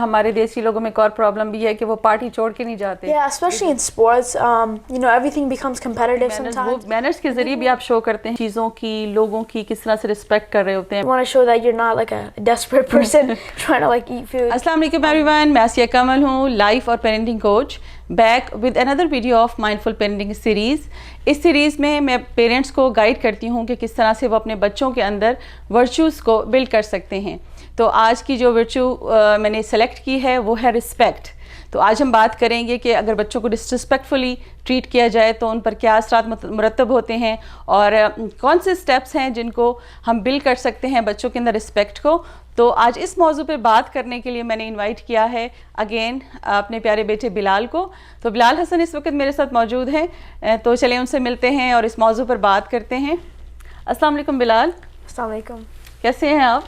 हमारे देसी लोगों में एक और प्रॉब्लम भी है कि वो पार्टी छोड़ के नहीं जाते। Yeah, especially in sports, everything becomes competitive sometimes. Manners के जरिए भी आप शो करते हैं चीज़ों की, लोगों की किस तरह से रिस्पेक्ट कर रहे होते हैं। You want to show that you're not like a desperate person trying to like eat food. अस्सलाम वालेकुम एवरीवन, मैं आसिया कमल हूँ, लाइफ और parenting coach, back with another video of mindful parenting series. इस सीरीज़ में मैं पेरेंट्स को गाइड करती हूँ कि किस तरह से वो अपने बच्चों के अंदर वर्चूज़ को बिल्ड कर सकते हैं। तो आज की जो वर्चू मैंने सेलेक्ट की है वो है रिस्पेक्ट। तो आज हम बात करेंगे कि अगर बच्चों को डिसरिस्पेक्टफुली ट्रीट किया जाए तो उन पर क्या असरात मुरतब होते हैं और कौन से स्टेप्स हैं जिनको हम बिल्ड कर सकते हैं बच्चों के अंदर रिस्पेक्ट को। तो आज इस मौजू पे बात करने के लिए मैंने इनवाइट किया है अगेन अपने प्यारे बेटे बिलाल को। तो बिलाल हसन इस वक्त मेरे साथ मौजूद हैं, तो चलिए उनसे मिलते हैं और इस मौजू पर बात करते हैं। अस्सलाम वालेकुम बिलाल। Assalamu alaikum. कैसे हैं आप?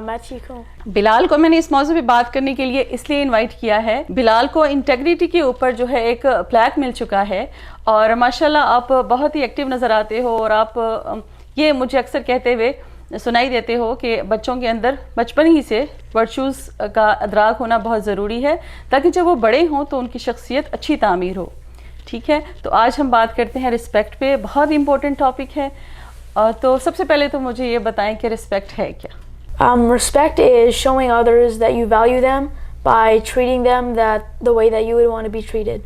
मैं ठीक हूँ। बिलाल को मैंने इस मौजू पे बात करने के लिए इसलिए इनवाइट किया है, बिलाल को इंटेग्रिटी के ऊपर जो है एक प्लैक मिल चुका है और माशाल्लाह आप बहुत ही एक्टिव नज़र आते हो और आप ये मुझे अक्सर कहते हुए सुनाई देते हो कि बच्चों के अंदर बचपन ही से वर्चूज़ का अदराक होना बहुत ज़रूरी है ताकि जब वो बड़े हों तो उनकी शख्सियत अच्छी तामीर हो। ठीक है, तो आज हम बात करते हैं रिस्पेक्ट पे, बहुत इंपॉर्टेंट टॉपिक है। तो सबसे पहले तो मुझे ये बताएं कि रिस्पेक्ट है क्या? Respect is showing others that you value them by treating them the way that you would want to be treated.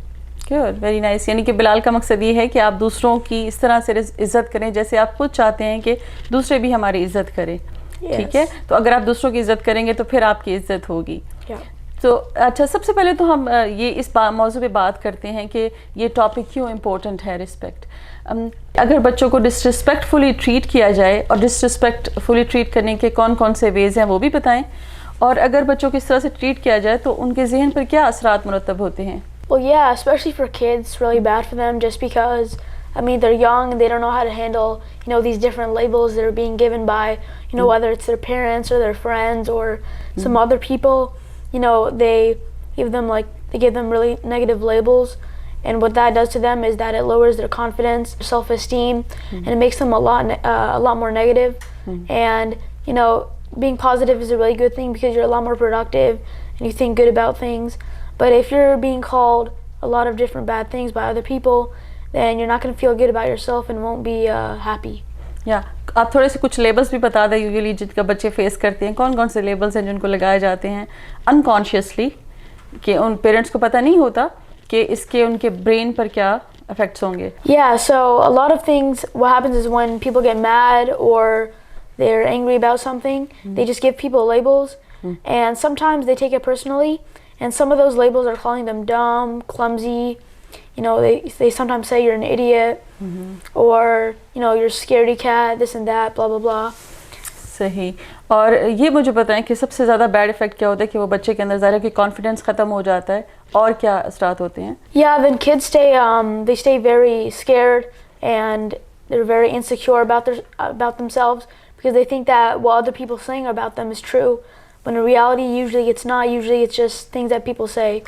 Good, very nice. यानी कि बिलाल का मकसद ये है कि आप दूसरों की इस तरह से इज़्ज़त करें जैसे आप खुद चाहते हैं कि दूसरे भी हमारी इज़्ज़त करें। Yes. ठीक है, तो अगर आप दूसरों की इज़्ज़त करेंगे तो फिर आपकी इज़्ज़त होगी। Yeah. तो अच्छा, सबसे पहले तो हम ये इस मौजू पे बात करते हैं कि ये टॉपिक क्यों इम्पोर्टेंट है रिस्पेक्ट। अगर बच्चों को डिसरिस्पेक्टफुली ट्रीट किया जाए और डिसरिस्पेक्टफुली ट्रीट करने के कौन कौन से वेज़ हैं वो भी बताएं, और अगर बच्चों को इस तरह से ट्रीट किया जाए तो उनके जहन पर क्या असरात मुरतब होते हैं? Well, yeah, especially for kids, it's really bad for them just because, they're young and they don't know how to handle, these different labels that are being given by, whether it's their parents or their friends or some other people. They give them really negative labels, and what that does to them is that it lowers their confidence, self-esteem, and it makes them a lot more negative. And being positive is a really good thing because you're a lot more productive and you think good about things. But if you're being called a lot of different bad things by other people, then you're not going to feel good about yourself and won't be happy. या आप थोड़े से कुछ labels भी बता दें usually जिनका बच्चे फेस करते हैं, कौन कौन से लेबल्स हैं जिनको लगाए जाते हैं अनकॉन्शियसली कि उन पेरेंट्स को पता नहीं होता कि इसके उनके ब्रेन पर क्या इफेक्ट्स होंगे? Yeah, so a lot of things, what happens is when people get mad or they're angry about something, they just give people labels, and sometimes they take it personally, and some of those labels are calling them dumb, clumsy, they sometimes say you're an idiot, or you're a scaredy cat, this and that, blah blah blah. सही। और ये मुझे बताएं कि सबसे ज़्यादा bad effect क्या होता है कि वो बच्चे के अंदर ज़ाहिर है कि कॉन्फिडेंस ख़त्म हो जाता है, और क्या असरात होते हैं? Yeah, then kids stay very scared and they're very insecure about themselves because they think that what other people are saying about them is true, when in reality usually it's not. Usually it's just things that people say.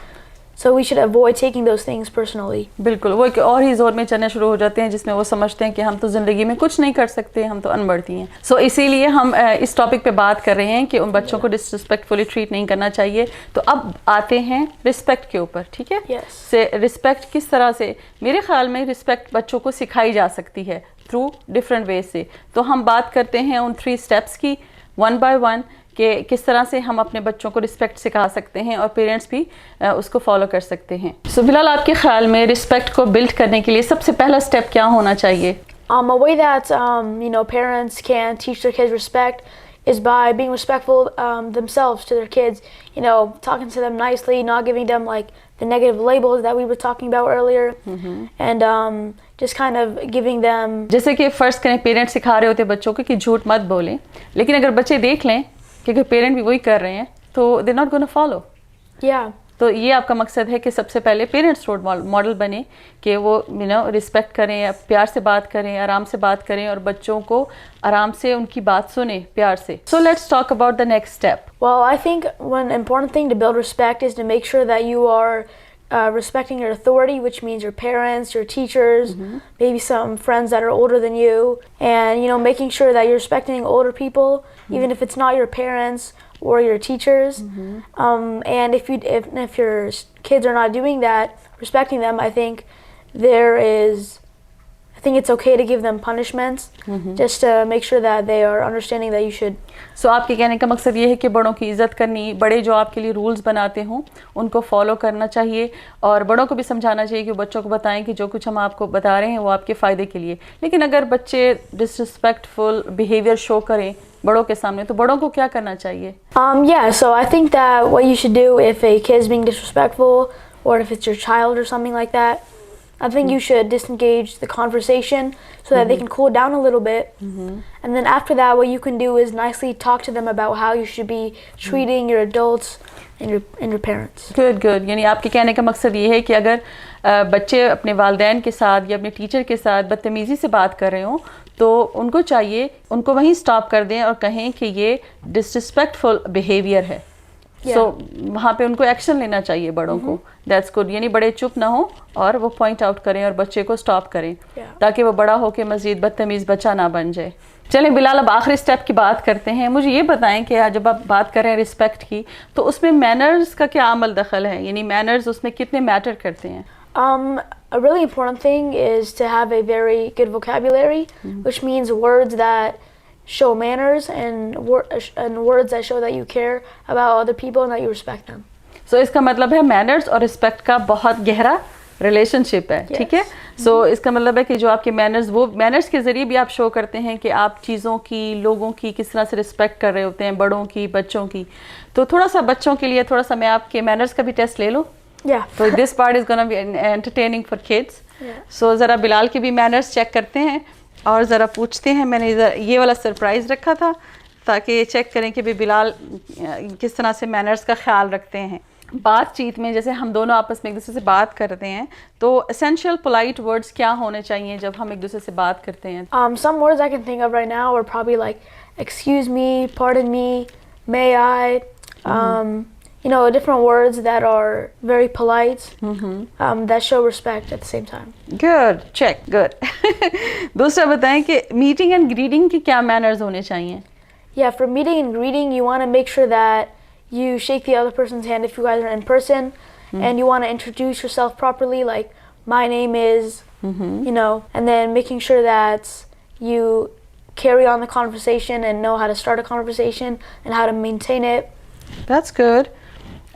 So we should avoid taking those things personally. बिल्कुल, वो एक और ही जोर में चलने शुरू हो जाते हैं जिसमें वो समझते हैं कि हम तो ज़िंदगी में कुछ नहीं कर सकते, हम तो अनबढ़ती हैं। सो इसीलिए हम इस टॉपिक पे बात कर रहे हैं कि उन बच्चों को डिसरिस्पेक्टफुली ट्रीट नहीं करना चाहिए। तो अब आते हैं रिस्पेक्ट के ऊपर। ठीक है, Yes. से रिस्पेक्ट किस तरह से, मेरे ख्याल में रिस्पेक्ट बच्चों को सिखाई जा सकती है थ्रू डिफरेंट वे से। तो हम बात करते हैं उन 3 स्टेप्स की वन बाय वन कि किस तरह से हम अपने बच्चों को रिस्पेक्ट सिखा सकते हैं और पेरेंट्स भी उसको फॉलो कर सकते हैं। सो बिलाल, आपके ख्याल में रिस्पेक्ट को बिल्ड करने के लिए सबसे पहला स्टेप क्या होना चाहिए? A way that parents can teach their kids respect is by being respectful themselves to their kids. Talking to them nicely, not giving them like the negative labels that we were talking about earlier, and just kind of giving them. जैसे कि first करें parents सिखा रहे होते बच्चों को कि झूठ मत बोलें, लेकिन अगर बच्चे देख लें कि पेरेंट भी वही कर रहे हैं तो they not gonna follow. Yeah. तो ये आपका मकसद है कि सबसे पहले पेरेंट्स रोल मॉडल बने कि वो रिस्पेक्ट करें, प्यार से बात करें, आराम से बात करें और बच्चों को आराम से उनकी बात सुने प्यार से। So let's talk about the next step. Well, I think one important thing to build respect is to make sure that you are respecting your authority, which means your parents, your teachers, maybe some friends that are older than you, and making sure that you're respecting older people, even if it's not your parents or your teachers. And if your kids are not doing that, respecting them, I think it's okay to give them punishments, just to make sure that they are understanding that you should. So आपके कहने का मकसद ये है कि बड़ों की इज़्ज़त करनी, बड़े जो आपके लिए रूल्स बनाते हों उनको फॉलो करना चाहिए, और बड़ों को भी समझाना चाहिए कि बच्चों को बताएं कि जो कुछ हम आपको बता रहे हैं वो आपके फ़ायदे के लिए। लेकिन अगर बच्चे डिसरिस्पेक्टफुल बिहेवियर शो करें बड़ों के सामने, तो बड़ों को क्या करना चाहिए? Yeah, so I think that what you should do if a kid is being disrespectful, or if it's your child or something like that, I think you should disengage the conversation so that they can cool down a little bit. And then after that, what you can do is nicely talk to them about how you should be treating your adults and your parents. Good. यानी आपके कहने का मकसद ये है कि अगर बच्चे अपने वालिदैन के साथ या अपने टीचर के साथ बदतमीज़ी से बात कर रहे हों, तो उनको चाहिए उनको वहीं स्टॉप कर दें और कहें कि ये डिसरिस्पेक्टफुल बिहेवियर है। सो वहाँ पे उनको एक्शन लेना चाहिए बड़ों को। That's good. यानी बड़े चुप ना हो और वो पॉइंट आउट करें और बच्चे को स्टॉप करें, ताकि वो बड़ा होकर मज़ीद बदतमीज़ बच्चा ना बन जाए। चलें बिलाल, अब आखिरी स्टेप की बात करते हैं। मुझे ये बताएं कि जब आप बात कर रहे हैं रिस्पेक्ट की, तो उसमें मैनर्स का क्या अमल दखल है, यानी मैनर्स उसमें कितने मैटर करते हैं? A really important thing is to have a very good vocabulary, which means words that show manners and words that show that you care about other people and that you respect them. So इसका मतलब है manners और respect का बहुत गहरा relationship है। ठीक है। सो इसका मतलब है कि जो आपके मैनर्स, वो मैनर्स के ज़रिए भी आप शो करते हैं कि आप चीज़ों की, लोगों की किस तरह से रिस्पेक्ट कर रहे होते हैं, बड़ों की, बच्चों की। तो थोड़ा सा बच्चों के लिए थोड़ा सा मैं आपके मैनर्स का भी टेस्ट ले लूँ? So this part is gonna be entertaining for kids. So ज़रा बिलाल के भी मैनर्स चेक करते हैं और ज़रा पूछते हैं। मैंने ये वाला सरप्राइज़ रखा था ताकि चेक करें कि भी बिलाल किस तरह से मैनर्स का ख्याल रखते हैं। बातचीत में जैसे हम दोनों आपस में एक दूसरे से बात करते हैं, तो एसेंशियल पोलाइट वर्ड्स क्या होने चाहिए जब हम एक दूसरे से बात करते हैं? Some words I can think of right now are probably like excuse me, pardon me, may I, different words that are very polite, that show respect at the same time. Good, check, good. दूसरा बताएं कि meeting and greeting की क्या manners होने चाहिए? Yeah, for meeting and greeting, you want to make sure that you shake the other person's hand if you guys are in person, and you want to introduce yourself properly, like my name is, and then making sure that you carry on the conversation and know how to start a conversation and how to maintain it. That's good.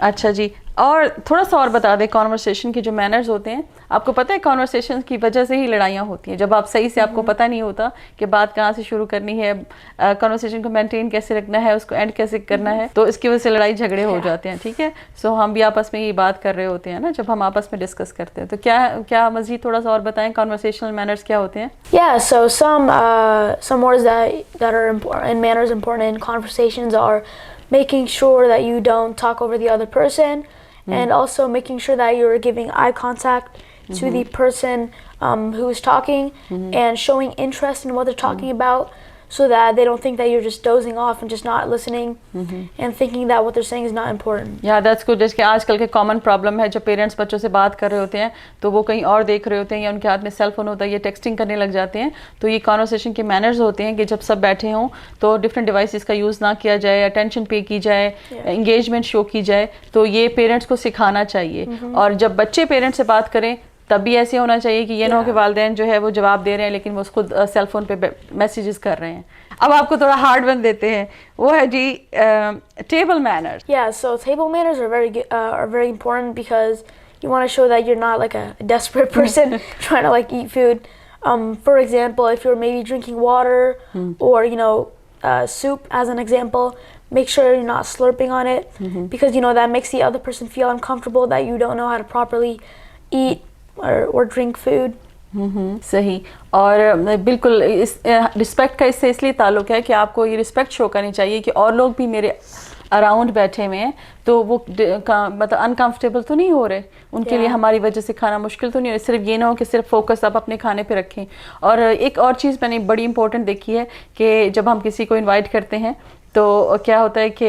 अच्छा जी, और थोड़ा सा और बता दें conversation के जो manners होते हैं। आपको पता है कॉन्वर्सेशन की वजह से ही लड़ाइयाँ होती हैं, जब आप सही से आपको पता नहीं होता कि बात कहाँ से शुरू करनी है, कॉन्वर्सेशन को मेंटेन कैसे रखना है, उसको एंड कैसे करना है, तो इसकी वजह से लड़ाई झगड़े हो जाते हैं। ठीक है। सो हम भी आपस में ये बात कर रहे होते हैं ना जब हम आपस में डिस्कस करते हैं। तो क्या मज़ीद थोड़ा सा और बताएं कॉन्वर्सेशनल मैनर्स क्या होते हैं? Yeah, so some words that are important and manners important in conversations are making sure that you don't talk over the other person, and also making sure that you're giving eye contact to the person who is talking, and showing interest in what they're talking about, so that they don't think that you're just dozing off and just not listening, and thinking that what they're saying is not important. Yeah, that's good. जैसे कि आजकल के common problem है, जब parents बच्चों से बात कर रहे होते हैं तो वो कहीं और देख रहे होते हैं, या उनके हाथ में सेल फोन होता है, ये टेक्सटिंग करने लग जाते हैं। तो ये कॉन्वर्सेशन के मैनर्स होते हैं कि जब सब बैठे हों तो डिफरेंट डिवाइसेस का यूज़ ना किया जाए, अटेंशन पे की जाए, इंगेजमेंट शो की जाए। तो ये पेरेंट्स को सिखाना चाहिए। और जब बच्चे पेरेंट्स से बात करें तब भी ऐसे होना चाहिए कि ये ना हो कि वालिदैन जो है वो जवाब दे रहे हैं लेकिन वो खुद सेल फोन पे मैसेजेस कर रहे हैं। अब आपको थोड़ा हार्ड वन देते हैं, वो है जी table manners. Yeah, so table manners are very important because you want to show that you're not like a desperate person trying to like eat food. For example, if you're maybe drinking water or soup as an example, make sure you're not slurping on it, because that makes the other person feel uncomfortable that you don't know how to properly eat or drink food. सही। और बिल्कुल इस respect का इससे इसलिए ताल्लुक है कि आपको ये रिस्पेक्ट शो करनी चाहिए कि और लोग भी मेरे अराउंड बैठे हुए हैं तो वो मतलब अनकंफर्टेबल तो नहीं हो रहे, उनके लिए हमारी वजह से खाना मुश्किल तो नहीं हो रहा। सिर्फ ये ना हो कि सिर्फ फोकस आप अपने खाने पे रखें। और एक और चीज़ मैंने बड़ी इंपॉर्टेंट देखी है कि जब हम किसी को इनवाइट करते हैं तो क्या होता है कि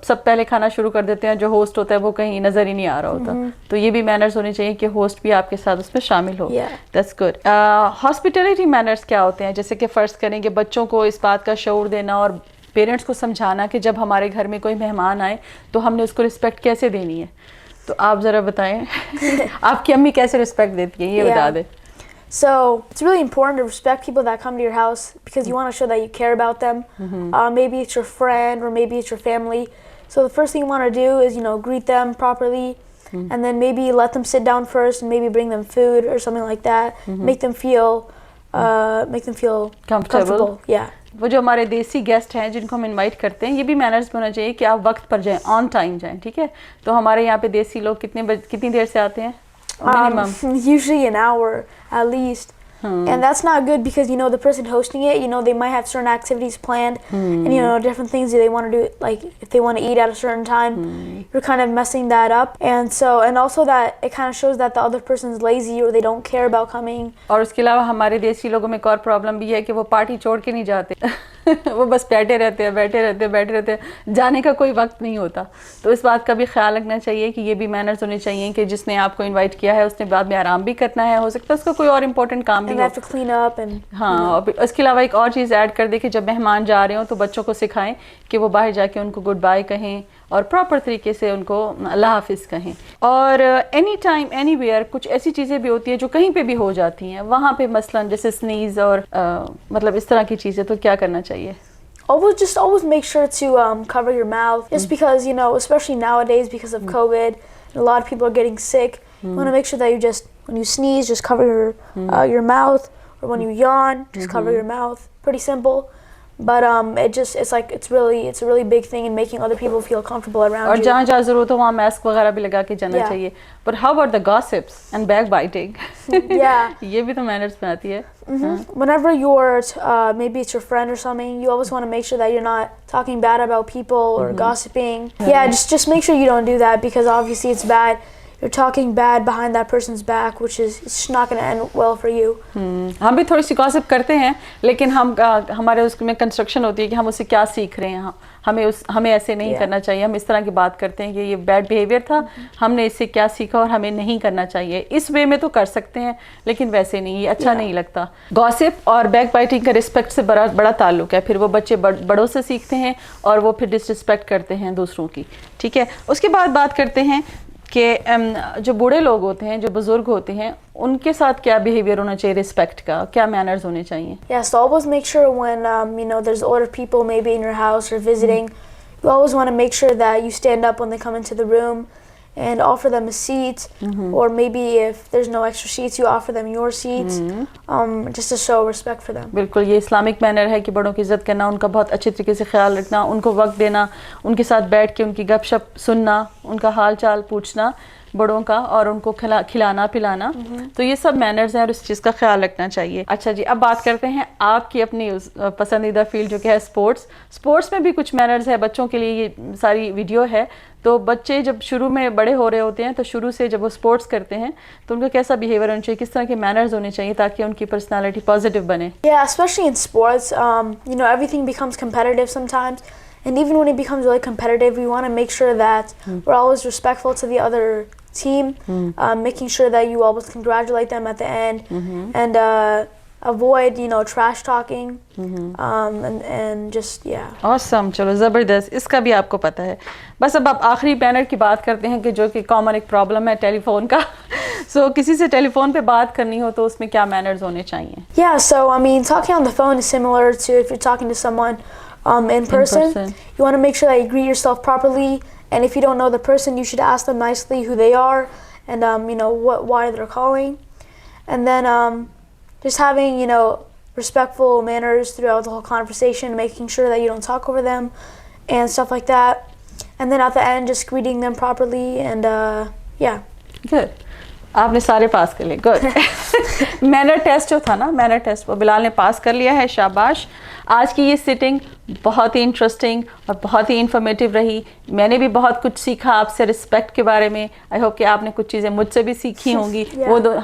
सब पहले खाना शुरू कर देते हैं, जो होस्ट होता है वो कहीं नज़र ही नहीं आ रहा होता। तो ये भी मैनर्स होने चाहिए कि होस्ट भी आपके साथ उसमें शामिल हो। That's good. हॉस्पिटैलिटी मैनर्स क्या होते हैं? जैसे कि फ़र्ज़ करें कि बच्चों को इस बात का शऊर देना और पेरेंट्स को समझाना कि जब हमारे घर में कोई मेहमान आए तो हमने उसको रिस्पेक्ट कैसे देनी है। तो आप ज़रा बताएं आपकी अम्मी कैसे रिस्पेक्ट देती है, ये बता दें। So it's really important to respect people that come to your house because you want to show that you care about them. Maybe it's your friend or maybe it's your family. So the first thing you want to do is, greet them properly, and then maybe let them sit down first and maybe bring them food or something like that. Make them feel comfortable. Yeah. वो जो हमारे देसी guest हैं जिनको हम invite करते हैं, ये भी मैनर्स होना चाहिए कि आप वक्त पर जाएं, ऑन टाइम जाएं, ठीक है। तो हमारे यहाँ पे देसी लोग कितनी देर से आते हैं? Usually an hour at least. And that's not good because the person hosting it, they might have certain activities planned and different things that they want to do, like if they want to eat at a certain time. You're kind of messing that up, and also that it kind of shows that the other person's lazy or they don't care about coming. और उसके अलावा हमारे देसी लोगों में एक और problem भी है कि वो पार्टी छोड़ के नहीं जाते वो बस बैठे रहते हैं, जाने का कोई वक्त नहीं होता। तो इस बात का भी ख्याल रखना चाहिए कि ये भी मैनर्स होने चाहिए कि जिसने आपको इनवाइट किया है उसने बाद में आराम भी करना है, हो सकता है उसका कोई और इम्पोर्टेंट काम भी हो। हाँ, उसके अलावा एक और चीज़ ऐड कर दे कि जब मेहमान जा रहे हो तो बच्चों को सिखाएं कि वो बाहर जाके उनको गुड बाय कहें और प्रॉपर तरीके से उनको अल्लाह हाफिज़ कहें। और एनी टाइम एनीवेयर कुछ ऐसी चीज़ें भी होती हैं जो कहीं पे भी हो जाती हैं, वहाँ पे मसलन जैसे स्नीज़ और मतलब इस तरह की चीज़ें, तो क्या करना चाहिए? Always make sure to cover your mouth, just because especially nowadays because of COVID, a lot of people are getting sick. You want to make sure that you when you sneeze, just cover your mouth, or when you yawn, just cover your mouth. Pretty simple. But it's a really big thing in making other people feel comfortable around you. और जहाँ ज़रूरत हो वहाँ mask वगैरह भी लगा के जाना चाहिए। But how about the gossips and backbiting? Yeah. ये भी तो manners में आती है। Whenever you're maybe it's your friend or something, you always want to make sure that you're not talking bad about people or gossiping. Yeah, just make sure you don't do that because obviously it's bad. You're talking bad behind that person's back, which is it's not going to end well for you. हम भी थोड़ी सी gossip करते हैं, लेकिन हमारे उसमें construction होती है कि हम उससे क्या सीख रहे हैं। हमें ऐसे नहीं करना चाहिए। हम इस तरह की बात करते हैं कि ये बैड बिहेवियर था, हमने इससे क्या सीखा और हमें नहीं करना चाहिए। इस वे में तो कर सकते हैं, लेकिन वैसे नहीं, ये अच्छा नहीं लगता। गॉसिप और बैक बाइटिंग का रिस्पेक्ट से बड़ा ताल्लुक है। फिर वो बच्चे बड़ों से सीखते हैं और वो फिर डिसरिस्पेक्ट करते हैं दूसरों की, ठीक है। उसके बाद बात करते हैं कि जो बूढ़े लोग होते हैं, जो बुजुर्ग होते हैं, उनके साथ क्या बिहेवियर होना चाहिए, रिस्पेक्ट का क्या मैनर्स होने चाहिए? Yeah, so always make sure when there's older people maybe in your house or visiting, you always want to make sure that you stand up when they come into the room and offer them a seat, or maybe if there's no extra seats, you offer them your seats, just to show respect for them. बिल्कुल, ये Islamic manner है कि बड़ों की इज्जत करना, उनका बहुत अच्छे तरीके से ख्याल रखना, उनको वक्त देना, उनके साथ बैठ के उनकी गपशप सुनना, उनका हाल चाल पूछना बड़ों का, और उनको खिलाना पिलाना। तो ये सब मैनर्स हैं और इस चीज़ का ख्याल रखना चाहिए। अच्छा जी, अब बात करते हैं आपकी अपनी पसंदीदा फील्ड जो कि है स्पोर्ट्स में भी कुछ मैनर्स है बच्चों के लिए। ये सारी वीडियो है, तो बच्चे जब शुरू में बड़े हो रहे होते हैं तो शुरू से जब वो स्पोर्ट्स करते हैं तो उनका कैसा बिहेवियर होना चाहिए, किस तरह के मैनर्स होने चाहिए ताकि उनकी पर्सनालिटी पॉजिटिव बने? Yeah, especially in sports, everything becomes competitive sometimes, and even when it becomes really competitive, we want to make sure that we're always respectful to the other team, making sure that you always congratulate them at the end, and avoid trash talking, and just Awesome, चलो ज़बरदस्त, इसका भी आपको पता है। बस अब आप आखिरी बैनर की बात करते हैं कि जो कि कॉमन एक प्रॉब्लम है टेलीफोन का। So किसी से टेलीफोन पे बात करनी हो तो उसमें क्या मैनर्स होने चाहिए? Yeah, so I mean talking on the phone is similar to if you're talking to someone in person. You want to make sure that you greet yourself properly, and if you don't know the person, you should ask them nicely who they are and why they're calling, and then just having respectful manners throughout the whole conversation, making sure that you don't talk over them and stuff like that, and then at the end just greeting them properly, and yeah. Good. आपने सारे पास कर लिए, good. Manner test जो था ना, manner test वो बिलाल ने पास कर लिया है, शाबाश। आज की ये सिटिंग बहुत ही इंटरेस्टिंग और बहुत ही इंफॉर्मेटिव रही। मैंने भी बहुत कुछ सीखा आपसे रिस्पेक्ट के बारे में। आई होप कि आपने कुछ चीज़ें मुझसे भी सीखी होंगी।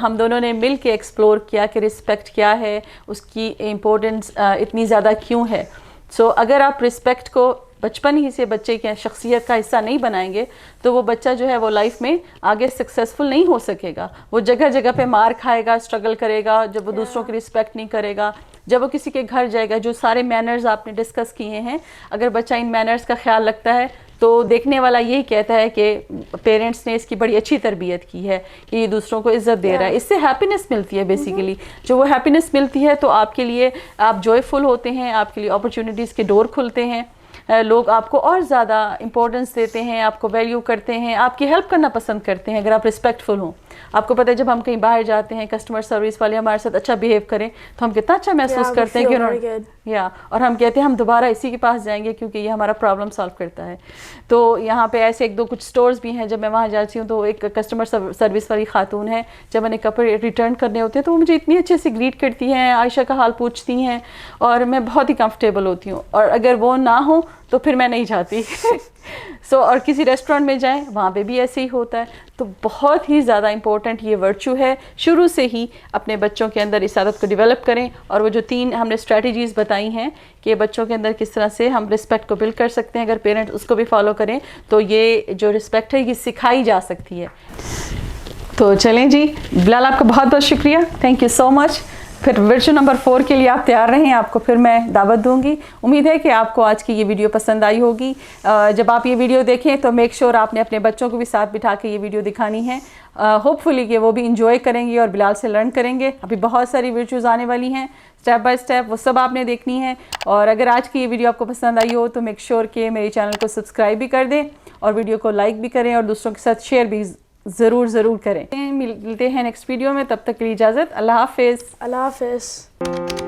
हम दोनों ने मिल के एक्सप्लोर किया कि रिस्पेक्ट क्या है, उसकी इम्पोर्टेंस इतनी ज़्यादा क्यों है। सो अगर आप रिस्पेक्ट को बचपन ही से बच्चे की शख्सियत का हिस्सा नहीं बनाएंगे तो वो बच्चा जो है वो लाइफ में आगे सक्सेसफुल नहीं हो सकेगा। वो जगह जगह पे मार खाएगा, स्ट्रगल करेगा, जब वो दूसरों की रिस्पेक्ट नहीं करेगा, जब वो किसी के घर जाएगा, जो सारे मैनर्स आपने डिस्कस किए हैं, अगर बच्चा इन मैनर्स का ख्याल रखता है तो देखने वाला यही कहता है कि पेरेंट्स ने इसकी बड़ी अच्छी तरबियत की है, कि ये दूसरों को इज्जत दे रहा है। इससे हैप्पीनेस मिलती है बेसिकली। जो वो हैप्पीनेस मिलती है तो आपके लिए आप जॉयफुल होते हैं, आपके लिए अपॉर्चुनिटीज़ के डोर खुलते हैं, लोग आपको और ज़्यादा इंपॉर्टेंस देते हैं, आपको वैल्यू करते हैं, आपकी हेल्प करना पसंद करते हैं अगर आप रिस्पेक्टफुल हों। आपको पता है जब हम कहीं बाहर जाते हैं, कस्टमर सर्विस वाले हमारे साथ अच्छा बिहेव करें तो हम कितना अच्छा महसूस करते हैं कि उन्होंने और हम कहते हैं हम दोबारा इसी के पास जाएंगे क्योंकि ये हमारा प्रॉब्लम सॉल्व करता है। तो यहाँ पे ऐसे एक दो कुछ स्टोर्स भी हैं, जब मैं वहाँ जाती हूँ तो एक कस्टमर सर्विस वाली खातून है, जब मैंने कपड़े रिटर्न करने होते हैं तो वो मुझे इतनी अच्छे से ग्रीट करती हैं, आयशा का हाल पूछती हैं और मैं बहुत ही कंफर्टेबल होती हूँ। और अगर वो ना हो तो फिर मैं नहीं जाती। और किसी रेस्टोरेंट में जाएं वहाँ पे भी ऐसे ही होता है। तो बहुत ही ज़्यादा इम्पोर्टेंट ये वर्चू है, शुरू से ही अपने बच्चों के अंदर इस आदत को डेवलप करें। और वो जो 3 हमने स्ट्रेटजीज़ बताई हैं कि बच्चों के अंदर किस तरह से हम रिस्पेक्ट को बिल्ड कर सकते हैं, अगर पेरेंट्स उसको भी फॉलो करें तो ये जो रिस्पेक्ट है ये सिखाई जा सकती है। तो चलें जी, बिलाल आपका बहुत बहुत शुक्रिया, थैंक यू सो मच। फिर वर्चू नंबर 4 के लिए आप तैयार रहें, आपको फिर मैं दावत दूंगी। उम्मीद है कि आपको आज की ये वीडियो पसंद आई होगी। जब आप ये वीडियो देखें तो मेक श्योर आपने अपने बच्चों को भी साथ बिठा के ये वीडियो दिखानी है। होपफुली कि वो भी इंजॉय करेंगे और बिलाल से लर्न करेंगे। अभी बहुत सारी वर्चूज़ आने वाली हैं स्टेप बाय स्टेप, वो सब आपने देखनी है। और अगर आज की ये वीडियो आपको पसंद आई हो तो मेक श्योर कि मेरे चैनल को सब्सक्राइब भी कर दें और वीडियो को लाइक भी करें और दूसरों के साथ शेयर भी ज़रूर करें। मिलते हैं नेक्स्ट वीडियो में, तब तक के लिए इजाज़त। अल्लाह हाफ़िज़। Allah Hafiz.